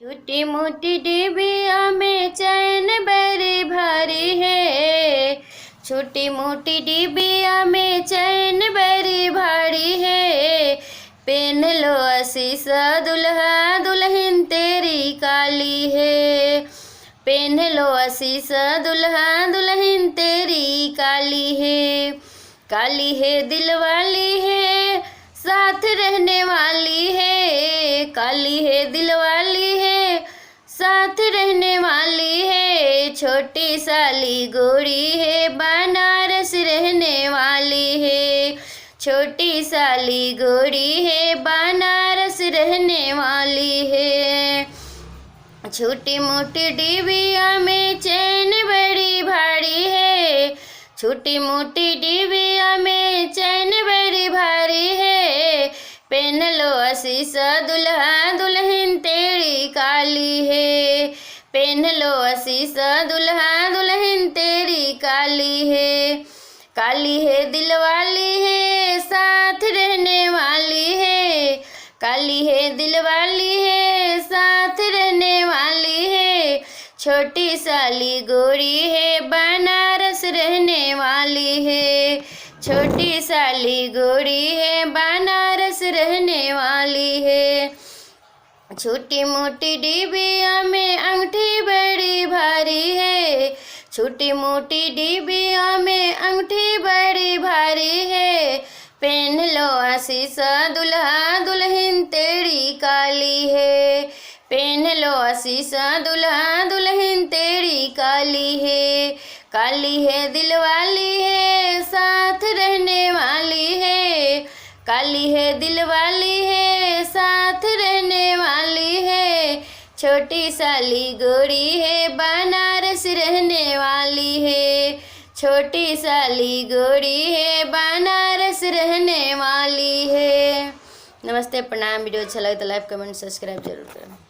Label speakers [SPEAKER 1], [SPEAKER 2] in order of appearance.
[SPEAKER 1] छोटी मोटी डिबिया में चैन बड़ी भारी है। छोटी मोटी डिबिया में चैन बड़ी भारी है। पेन लो असीसा दुल्हा दुल्हन तेरी काली है। पेन लो असीसा दुल्हा दुल्हन तेरी काली है। काली है दिल वाली है, साथ रहने वाली है। काली है दिल वाली है, साथ रहने वाली है। छोटी साली गोरी है, बनारस रहने वाली है। छोटी साली गोरी है, बनारस रहने वाली है। छोटी मोटी डिबिया में चैन बड़ी भारी है। छोटी मोटी डिबिया में चैन बड़ी भारी है। पेन लो असीसा दुल्हा दुल्हन तेरी काली है। पेन लो असीसा दुल्हा दुल्हन तेरी काली है। काली है दिल वाली है, साथ रहने वाली है। काली है दिल वाली है, साथ रहने वाली है। छोटी साली गोरी है, बनारस रहने वाली है। छोटी साली गोरी है, बनारस रहने वाली है। छोटी मोटी डिबिया में अंगूठी बड़ी भारी है। छोटी मोटी डिबिया में अंगूठी बड़ी भारी है। पेन लो असीसा दुल्हा दुल्हन तेरी काली है। पेन लो असीसा दुल्हा दुल्हन तेरी काली है। काली है दिल वाली है, साथ रहने वाली है। काली है दिल वाली है, साथ रहने वाली है। छोटी साली गोरी है, बनारस रहने वाली है। छोटी साली गोरी है, बनारस रहने वाली है। नमस्ते, प्रणाम। वीडियो अच्छा लगे तो लाइक कमेंट सब्सक्राइब जरूर करें।